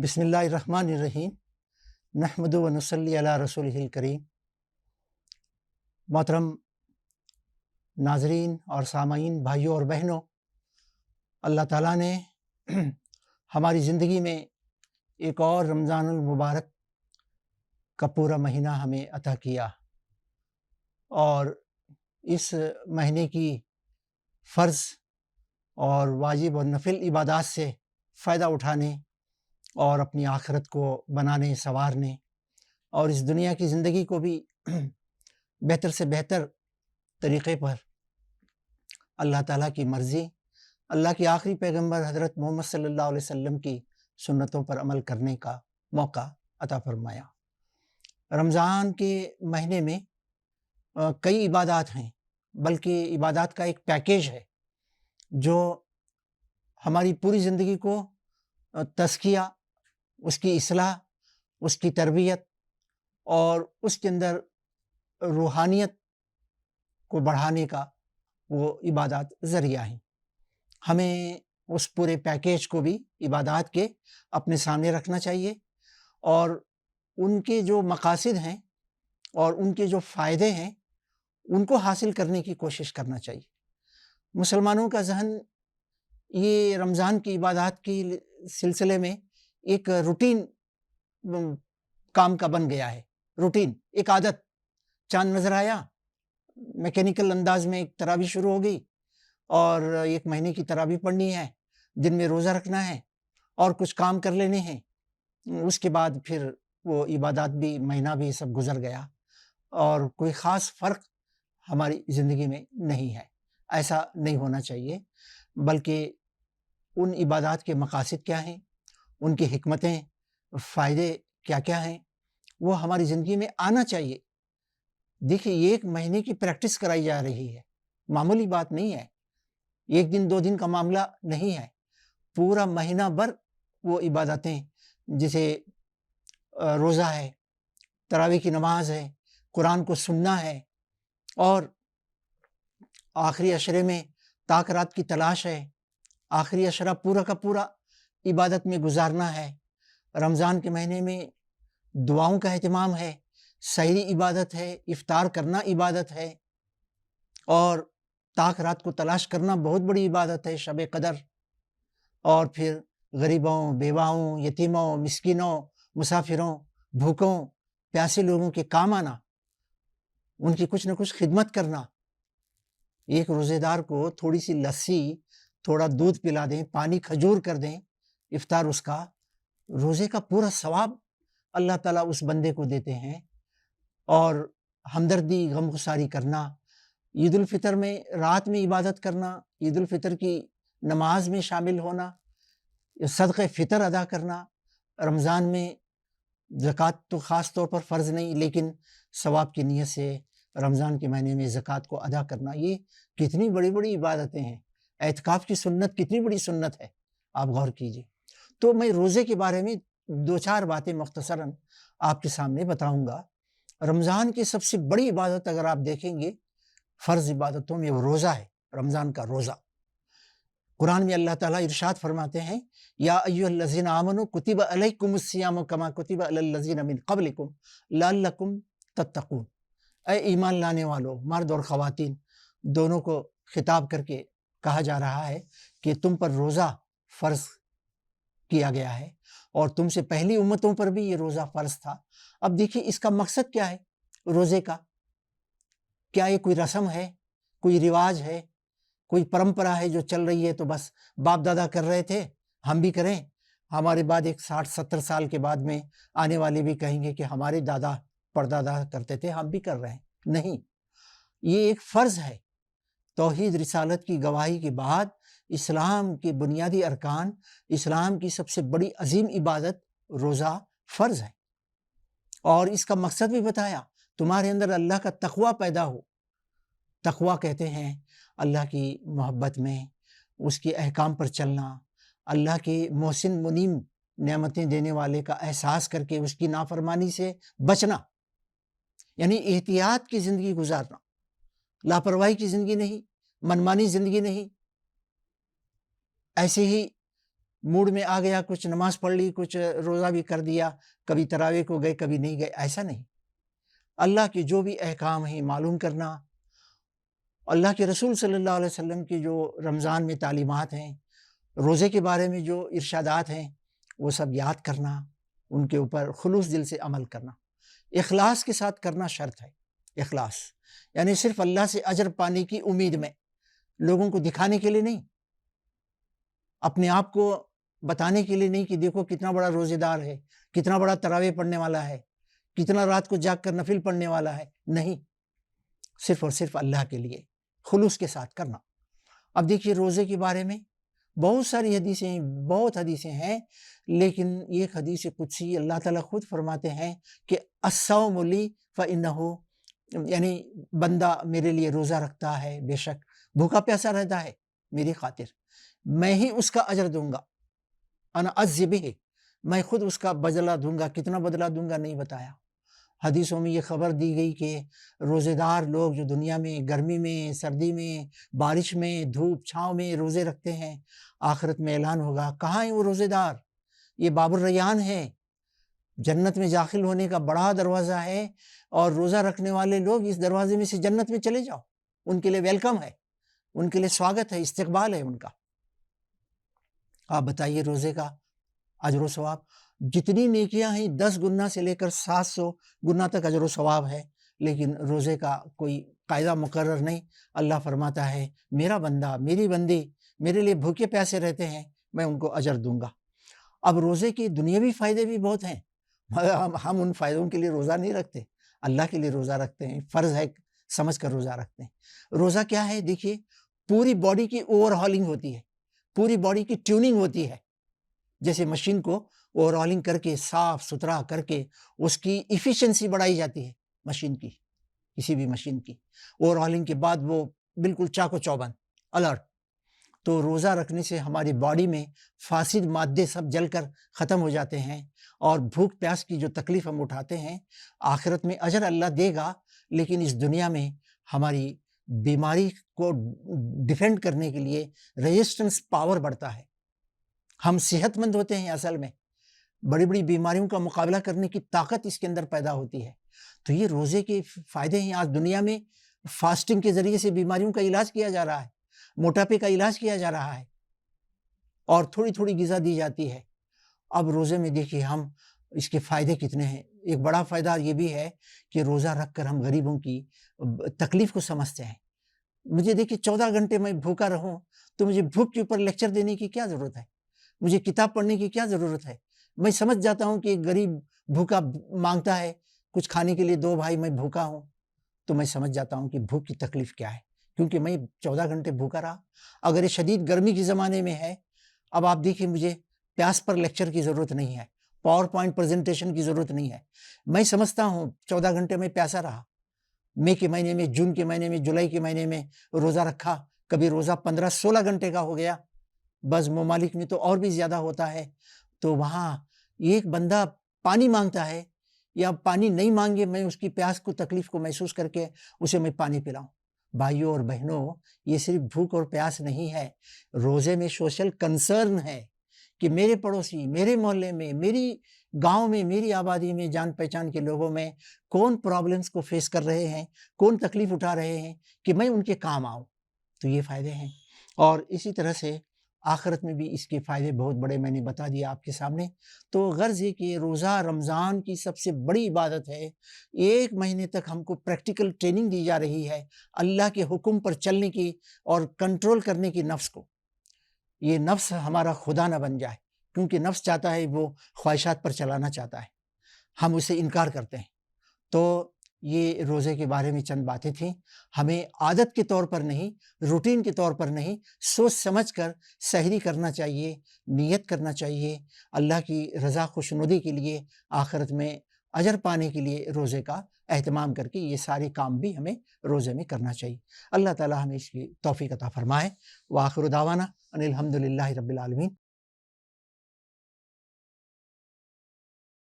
بسم اللہ الرحمن الرحیم نحمد و نصلی علی رسولہ الکریم۔ محترم ناظرین اور سامعین، بھائیوں اور بہنوں، اللہ تعالیٰ نے ہماری زندگی میں ایک اور رمضان المبارک کا پورا مہینہ ہمیں عطا کیا، اور اس مہینے کی فرض اور واجب اور نفل عبادات سے فائدہ اٹھانے اور اپنی آخرت کو بنانے، سنوارنے اور اس دنیا کی زندگی کو بھی بہتر سے بہتر طریقے پر اللہ تعالیٰ کی مرضی، اللہ کے آخری پیغمبر حضرت محمد صلی اللہ علیہ وسلم کی سنتوں پر عمل کرنے کا موقع عطا فرمایا۔ رمضان کے مہینے میں کئی عبادات ہیں، بلکہ عبادات کا ایک پیکیج ہے جو ہماری پوری زندگی کو تزکیہ، اس کی اصلاح، اس کی تربیت اور اس کے اندر روحانیت کو بڑھانے کا وہ عبادات ذریعہ ہیں۔ ہمیں اس پورے پیکیج کو بھی عبادات کے اپنے سامنے رکھنا چاہیے اور ان کے جو مقاصد ہیں اور ان کے جو فائدے ہیں ان کو حاصل کرنے کی کوشش کرنا چاہیے۔ مسلمانوں کا ذہن یہ رمضان کی عبادات کے سلسلے میں ایک روٹین کام کا بن گیا ہے، روٹین، ایک عادت۔ چاند نظر آیا، میکینیکل انداز میں ایک تراویح شروع ہو گئی اور ایک مہینے کی تراویح پڑھنی ہے، دن میں روزہ رکھنا ہے اور کچھ کام کر لینے ہیں، اس کے بعد پھر وہ عبادات بھی، مہینہ بھی سب گزر گیا اور کوئی خاص فرق ہماری زندگی میں نہیں ہے۔ ایسا نہیں ہونا چاہیے، بلکہ ان عبادات کے مقاصد کیا ہیں، ان کی حکمتیں، فائدے کیا کیا ہیں، وہ ہماری زندگی میں آنا چاہیے۔ دیکھیے، یہ ایک مہینے کی پریکٹس کرائی جا رہی ہے، معمولی بات نہیں ہے، ایک دن دو دن کا معاملہ نہیں ہے، پورا مہینہ بھر وہ عبادتیں، جیسے روزہ ہے، تراویح کی نماز ہے، قرآن کو سننا ہے، اور آخری عشرے میں طاق رات کی تلاش ہے، آخری عشرہ پورا کا پورا عبادت میں گزارنا ہے۔ رمضان کے مہینے میں دعاؤں کا اہتمام ہے، سحری عبادت ہے، افطار کرنا عبادت ہے، اور طاق رات کو تلاش کرنا بہت بڑی عبادت ہے، شب قدر، اور پھر غریبوں، بیواؤں، یتیموں، مسکینوں، مسافروں، بھوکوں، پیاسے لوگوں کے کام آنا، ان کی کچھ نہ کچھ خدمت کرنا۔ ایک روزے دار کو تھوڑی سی لسی، تھوڑا دودھ پلا دیں، پانی کھجور کر دیں، افطار اس کا، روزے کا پورا ثواب اللہ تعالیٰ اس بندے کو دیتے ہیں۔ اور ہمدردی، غمگساری کرنا، عید الفطر میں رات میں عبادت کرنا، عید الفطر کی نماز میں شامل ہونا، صدقہ فطر ادا کرنا، رمضان میں زکوٰۃ تو خاص طور پر فرض نہیں، لیکن ثواب کی نیت سے رمضان کے مہینے میں زکوٰۃ کو ادا کرنا، یہ کتنی بڑی بڑی عبادتیں ہیں۔ اعتکاف کی سنت کتنی بڑی سنت ہے، آپ غور کیجیے۔ تو میں روزے کے بارے میں دو چار باتیں مختصراً آپ کے سامنے بتاؤں گا۔ رمضان کی سب سے بڑی عبادت اگر آپ دیکھیں گے فرض عبادتوں میں، وہ روزہ ہے، رمضان کا روزہ۔ قرآن میں اللہ تعالیٰ ارشاد فرماتے ہیں، یا ایھا الذین آمنوا کتب علیکم الصیام کما کتب علی الذین من قبلکم لعلکم تتقون۔ اے ایمان لانے والو، مرد اور خواتین دونوں کو خطاب کر کے کہا جا رہا ہے کہ تم پر روزہ فرض کیا گیا ہے، اور تم سے پہلی امتوں پر بھی یہ روزہ فرض تھا۔ اب دیکھیے، اس کا مقصد کیا ہے روزے کا؟ کیا یہ کوئی رسم ہے، کوئی رواج ہے، کوئی پرمپرا ہے جو چل رہی ہے تو بس باپ دادا کر رہے تھے ہم بھی کریں، ہمارے بعد ایک 60-70 سال کے بعد میں آنے والے بھی کہیں گے کہ ہمارے دادا پردادا کرتے تھے، ہم بھی کر رہے ہیں؟ نہیں، یہ ایک فرض ہے۔ توحید رسالت کی گواہی کے بعد اسلام کے بنیادی ارکان، اسلام کی سب سے بڑی عظیم عبادت روزہ فرض ہے، اور اس کا مقصد بھی بتایا، تمہارے اندر اللہ کا تقویٰ پیدا ہو۔ تقویٰ کہتے ہیں اللہ کی محبت میں، اس کے احکام پر چلنا، اللہ کے محسن منعم نعمتیں دینے والے کا احساس کر کے اس کی نافرمانی سے بچنا، یعنی احتیاط کی زندگی گزارنا، لاپرواہی کی زندگی نہیں، منمانی زندگی نہیں۔ ایسے ہی موڈ میں آ گیا، کچھ نماز پڑھ لی، کچھ روزہ بھی کر دیا، کبھی تراویح کو گئے کبھی نہیں گئے، ایسا نہیں۔ اللہ کے جو بھی احکام ہیں معلوم کرنا، اللہ کے رسول صلی اللہ علیہ وسلم کی جو رمضان میں تعلیمات ہیں، روزے کے بارے میں جو ارشادات ہیں، وہ سب یاد کرنا، ان کے اوپر خلوص دل سے عمل کرنا، اخلاص کے ساتھ کرنا شرط ہے۔ اخلاص یعنی صرف اللہ سے اجر پانے کی امید میں، لوگوں کو دکھانے کے لیے نہیں، اپنے آپ کو بتانے کے لیے نہیں کہ دیکھو کتنا بڑا روزے دار ہے، کتنا بڑا تراویح پڑھنے والا ہے، کتنا رات کو جاگ کر نفل پڑھنے والا ہے، نہیں، صرف اور صرف اللہ کے لیے خلوص کے ساتھ کرنا۔ اب دیکھیے روزے کے بارے میں بہت ساری حدیثیں، بہت حدیثیں ہیں، لیکن ایک حدیث قدسی اللہ تعالیٰ خود فرماتے ہیں کہ الصوم لی فإنہ، یعنی بندہ میرے لیے روزہ رکھتا ہے، بے شک بھوکا پیاسا رہتا ہے میری خاطر، میں ہی اس کا اجر دوں گا، انا اجزی بہ، میں خود اس کا بدلہ دوں گا، کتنا بدلہ دوں گا نہیں بتایا۔ حدیثوں میں یہ خبر دی گئی کہ روزے دار لوگ جو دنیا میں گرمی میں، سردی میں، بارش میں، دھوپ چھاؤں میں روزے رکھتے ہیں، آخرت میں اعلان ہوگا کہاں ہیں وہ روزے دار؟ یہ باب الریان ہے، جنت میں داخل ہونے کا بڑا دروازہ ہے، اور روزہ رکھنے والے لوگ اس دروازے میں سے جنت میں چلے جاؤ، ان کے لیے ویلکم ہے، ان کے لیے سواگت ہے، استقبال ہے ان کا۔ آپ بتائیے روزے کا اجر و ثواب، جتنی نیکیاں ہیں 10 گنا سے لے کر 700 گنا تک اجر و ثواب ہے، لیکن روزے کا کوئی قاعدہ مقرر نہیں۔ اللہ فرماتا ہے میرا بندہ، میری بندی میرے لیے بھوکے پیاسے رہتے ہیں، میں ان کو اجر دوں گا۔ اب روزے کے دنیاوی فائدے بھی بہت ہیں، مگر ہم ان فائدوں کے لیے روزہ نہیں رکھتے، اللہ کے لیے روزہ رکھتے ہیں، فرض ہے سمجھ کر روزہ رکھتے ہیں۔ روزہ کیا ہے؟ دیکھیے پوری باڈی کی اوور ہالنگ ہوتی ہے، پوری باڈی کی ٹیوننگ ہوتی ہے، جیسے مشین کو اوور ہالنگ کر کے صاف ستھرا کر کے اس کی ایفیشنسی بڑھائی جاتی ہے، مشین کی، کسی بھی مشین کی اوور ہالنگ کے بعد وہ بالکل چاق و چوبند الرٹ۔ تو روزہ رکھنے سے ہماری باڈی میں فاسد مادے سب جل کر ختم ہو جاتے ہیں، اور بھوک پیاس کی جو تکلیف ہم اٹھاتے ہیں، آخرت میں اجر اللہ دے گا، لیکن اس دنیا میں ہماری بیماری کو ڈیفینڈ کرنے کے لیے ریزسٹنس پاور بڑھتا ہے، ہم صحت مند ہوتے ہیں، اصل میں بڑی بڑی بیماریوں کا مقابلہ کرنے کی طاقت اس کے اندر پیدا ہوتی ہے۔ تو یہ روزے کے فائدے ہیں۔ آج دنیا میں فاسٹنگ کے ذریعے سے بیماریوں کا علاج کیا جا رہا ہے، موٹاپے کا علاج کیا جا رہا ہے، اور تھوڑی تھوڑی غذا دی جاتی ہے۔ اب روزے میں دیکھیے ہم اس کے فائدے کتنے ہیں۔ ایک بڑا فائدہ یہ بھی ہے کہ روزہ رکھ کر ہم غریبوں کی تکلیف کو سمجھتے ہیں۔ مجھے دیکھیے 14 گھنٹے میں بھوکا رہوں تو مجھے بھوک کے اوپر لیکچر دینے کی کیا ضرورت ہے، مجھے کتاب پڑھنے کی کیا ضرورت ہے؟ میں سمجھ جاتا ہوں کہ ایک غریب بھوکا مانگتا ہے کچھ کھانے کے لیے، 2 بھائی میں بھوکا ہوں، تو میں سمجھ جاتا ہوں کہ بھوک کی تکلیف کیا ہے، کیونکہ میں 14 گھنٹے بھوکا رہا۔ اگر یہ شدید گرمی کے زمانے میں ہے، اب آپ دیکھیں مجھے پیاس پر لیکچر کی ضرورت نہیں ہے، پاور پوائنٹ پریزنٹیشن کی ضرورت نہیں ہے، میں سمجھتا ہوں 14 گھنٹے میں پیاسا رہا، مئی کے مہینے میں، جون کے مہینے میں، جولائی کے مہینے میں روزہ رکھا، کبھی روزہ 15-16 گھنٹے کا ہو گیا، بعض ممالک میں تو اور بھی زیادہ ہوتا ہے۔ تو وہاں ایک بندہ پانی مانگتا ہے، یا پانی نہیں مانگے، میں اس کی پیاس کو، تکلیف کو محسوس کر کے اسے میں پانی پلاؤں۔ بھائیوں اور بہنوں، یہ صرف بھوک اور پیاس نہیں ہے، روزے میں سوشل کنسرن ہے کہ میرے پڑوسی، میرے محلے میں، میری گاؤں میں، میری آبادی میں، جان پہچان کے لوگوں میں کون پرابلمس کو فیس کر رہے ہیں، کون تکلیف اٹھا رہے ہیں، کہ میں ان کے کام آؤں۔ تو یہ فائدے ہیں، اور اسی طرح سے آخرت میں بھی اس کے فائدے بہت بڑے، میں نے بتا دیا آپ کے سامنے۔ تو غرض یہ کہ روزہ رمضان کی سب سے بڑی عبادت ہے، 1 مہینے تک ہم کو پریکٹیکل ٹریننگ دی جا رہی ہے اللہ کے حکم پر چلنے کی اور کنٹرول کرنے کی نفس کو۔ یہ نفس ہمارا خدا نہ بن جائے، کیونکہ نفس چاہتا ہے، وہ خواہشات پر چلانا چاہتا ہے، ہم اسے انکار کرتے ہیں۔ تو یہ روزے کے بارے میں چند باتیں تھیں، ہمیں عادت کے طور پر نہیں، روٹین کے طور پر نہیں، سوچ سمجھ کر سحری کرنا چاہیے، نیت کرنا چاہیے، اللہ کی رضا خوشنودی کے لیے، آخرت میں اجر پانے کے لیے روزے کا اہتمام کر کے یہ سارے کام بھی ہمیں روزے میں کرنا چاہیے۔ اللہ تعالی ہمیں اس کی توفیق عطا فرمائے۔ وآخر دعوانا ان الحمد للہ رب العالمین۔